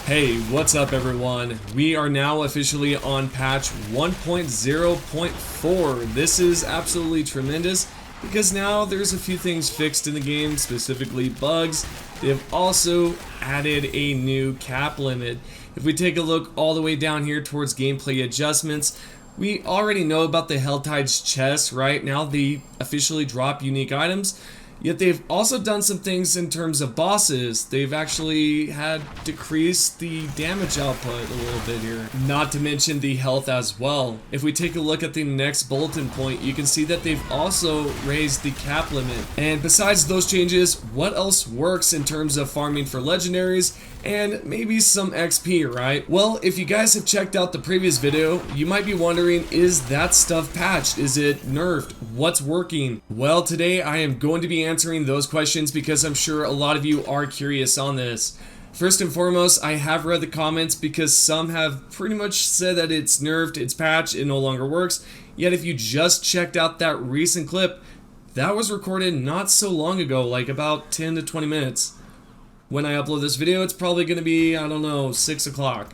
Hey, what's up everyone? We are now officially on patch 1.0.4. This is absolutely tremendous because now there's a few things fixed in the game, specifically bugs. They have also added a new cap limit. If we take a look all the way down here towards gameplay adjustments, we already know about the Helltide's chest, right? Now they officially drop unique items. Yet they've also done some things in terms of bosses. They've actually had decreased the damage output a little bit here. Not to mention the health as well. If we take a look at the next bulletin point, you can see that they've also raised the cap limit. And besides those changes, what else works in terms of farming for legendaries and maybe some XP, right? Well, if you guys have checked out the previous video, you might be wondering, is that stuff patched? Is it nerfed? What's working? Well, today I am going to be answering those questions because I'm sure a lot of you are curious on this. First and foremost, I have read the comments because some have pretty much said that it's nerfed, it's patched, it no longer works. Yet if you just checked out that recent clip, that was recorded not so long ago, like about 10 to 20 minutes. When I upload this video, it's probably going to be, I don't know, 6 o'clock.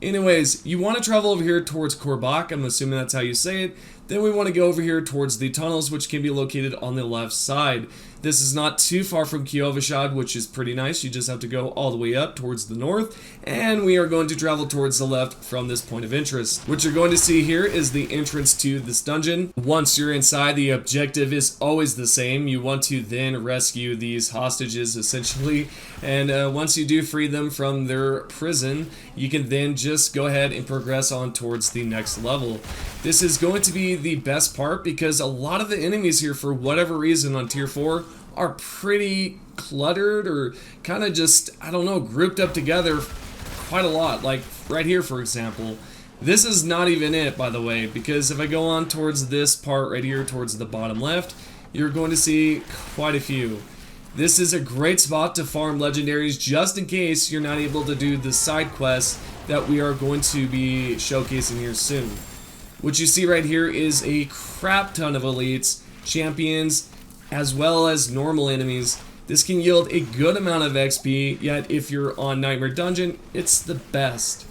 Anyways, you want to travel over here towards Korbach, I'm assuming that's how you say it. Then we want to go over here towards the tunnels, which can be located on the left side. This is not too far from Kiovashad, which is pretty nice. You just have to go all the way up towards the north. And we are going to travel towards the left from this point of interest. What you're going to see here is the entrance to this dungeon. Once you're inside, the objective is always the same. You want to then rescue these hostages, essentially. And once you do free them from their prison, you can then just go ahead and progress on towards the next level. This is going to be the best part because a lot of the enemies here, for whatever reason on tier 4, are pretty cluttered or kind of just, I don't know, grouped up together quite a lot. Like right here, for example. This is not even it, by the way, because if I go on towards this part right here towards the bottom left, you're going to see quite a few. This is a great spot to farm legendaries just in case you're not able to do the side quests that we are going to be showcasing here soon. What you see right here is a crap ton of elites, champions, as well as normal enemies. This can yield a good amount of XP, yet if you're on Nightmare Dungeon, it's the best.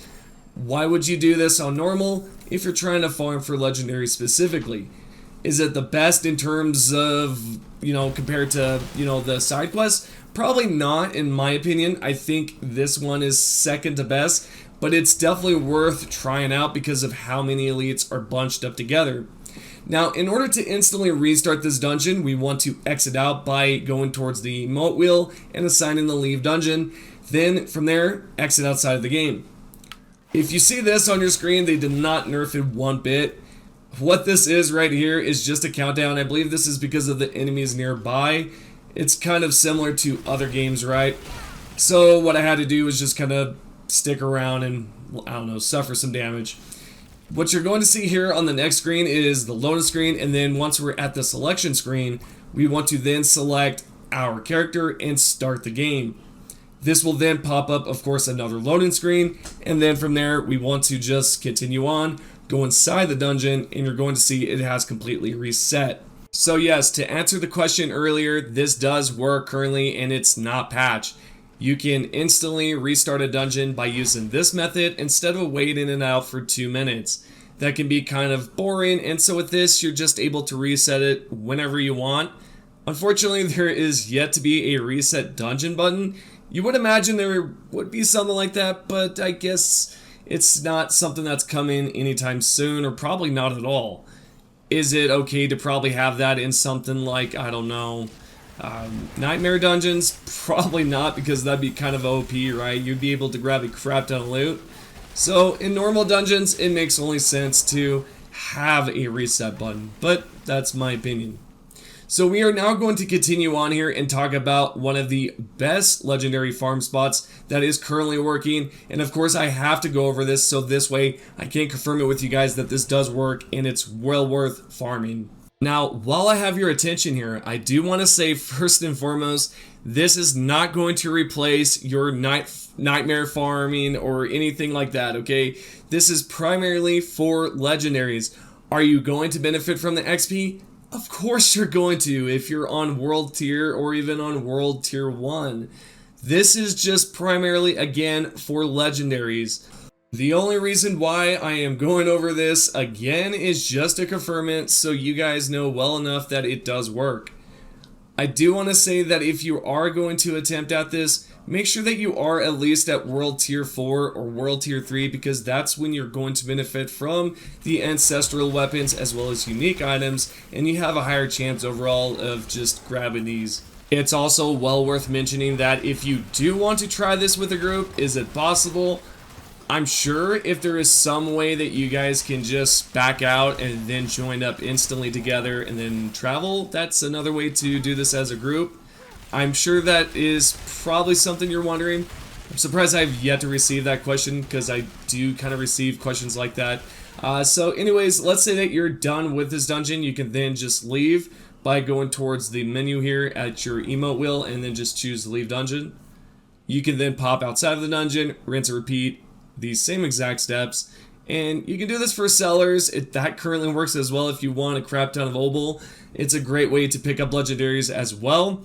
Why would you do this on normal if you're trying to farm for legendary specifically? Is it the best in terms of, compared to, the side quests? Probably not, in my opinion. I think this one is second to best, but it's definitely worth trying out because of how many elites are bunched up together. Now, in order to instantly restart this dungeon, we want to exit out by going towards the emote wheel and assigning the leave dungeon. Then, from there, exit outside of the game. If you see this on your screen, they did not nerf it one bit. What this is right here is just a countdown. I believe this is because of the enemies nearby. It's kind of similar to other games, right? So what I had to do was just kind of stick around and, I don't know, suffer some damage. What you're going to see here on the next screen is the loading screen, and then once we're at the selection screen, we want to then select our character and start the game. This will then pop up, of course, another loading screen, and then from there, we want to just continue on, go inside the dungeon, and you're going to see it has completely reset. So yes, to answer the question earlier, this does work currently, and it's not patched. You can instantly restart a dungeon by using this method instead of waiting it out for 2 minutes. That can be kind of boring, and so with this, you're just able to reset it whenever you want. Unfortunately, there is yet to be a reset dungeon button. You would imagine there would be something like that, but I guess it's not something that's coming anytime soon, or probably not at all. Is it okay to probably have that in something like, I don't know, Nightmare Dungeons? Probably not, because that'd be kind of OP, right? You'd be able to grab a crap ton of loot. So in normal dungeons, it makes only sense to have a reset button, but that's my opinion. So we are now going to continue on here and talk about one of the best legendary farm spots that is currently working. And of course I have to go over this, so this way I can confirm it with you guys that this does work and it's well worth farming. Now, while I have your attention here, I do want to say first and foremost, this is not going to replace your nightmare farming or anything like that, okay? This is primarily for legendaries. Are you going to benefit from the XP? Of course you're going to if you're on world tier or even on world tier 1. This is just primarily, again, for legendaries. The only reason why I am going over this again is just to confirm it so you guys know well enough that it does work. I do want to say that if you are going to attempt at this, make sure that you are at least at World Tier 4 or World Tier 3, because that's when you're going to benefit from the ancestral weapons as well as unique items, and you have a higher chance overall of just grabbing these. It's also well worth mentioning that if you do want to try this with a group, is it possible? I'm sure if there is some way that you guys can just back out and then join up instantly together and then travel, that's another way to do this as a group. I'm sure that is probably something you're wondering. I'm surprised I've yet to receive that question, because I do kind of receive questions like that. So anyways, let's say that you're done with this dungeon. You can then just leave by going towards the menu here at your emote wheel and then just choose leave dungeon. You can then pop outside of the dungeon, rinse and repeat these same exact steps, and you can do this for sellers. That currently works as well if you want a crap ton of obol. It's a great way to pick up legendaries as well.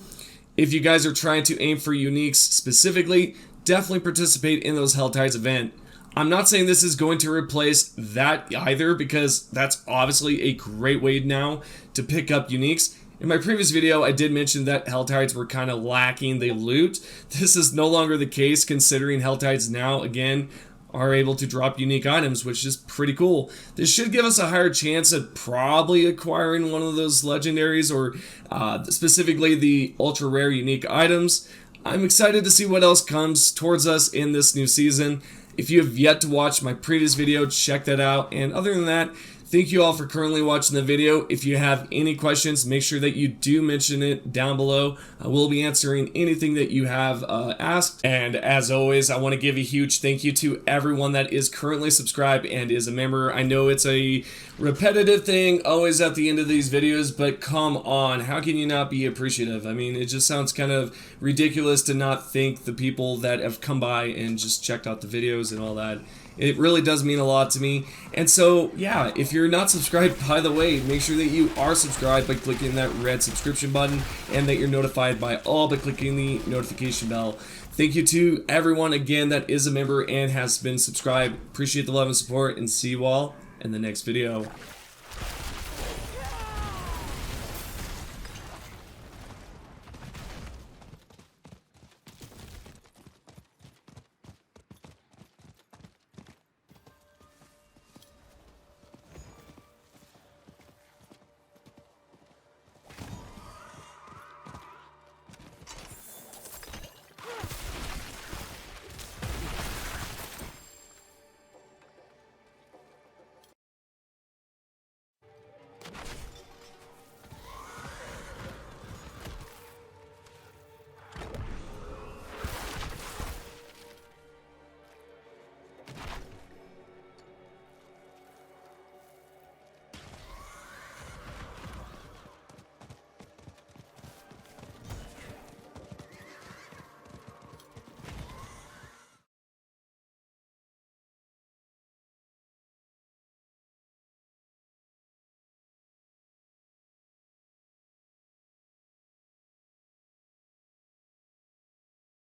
If you guys are trying to aim for uniques specifically, definitely participate in those Hell Tides event. I'm not saying this is going to replace that either, because that's obviously a great way now to pick up uniques. In my previous video, I did mention that Hell Tides were kind of lacking the loot. This is no longer the case, considering Hell Tides now, again, are able to drop unique items, which is pretty cool. This should give us a higher chance at probably acquiring one of those legendaries, or specifically the ultra rare unique items. I'm excited to see what else comes towards us in this new season. If you have yet to watch my previous video, check that out. And other than that, thank you all for currently watching the video. If you have any questions, make sure that you do mention it down below. I will be answering anything that you have asked. And as always, I want to give a huge thank you to everyone that is currently subscribed and is a member. I know it's a repetitive thing always at the end of these videos, but come on, how can you not be appreciative? I mean, it just sounds kind of ridiculous to not thank the people that have come by and just checked out the videos and all that. It really does mean a lot to me. And so, yeah, if you're not subscribed, by the way, make sure that you are subscribed by clicking that red subscription button, and that you're notified by all by clicking the notification bell. Thank you to everyone, again, that is a member and has been subscribed. Appreciate the love and support, and see you all in the next video.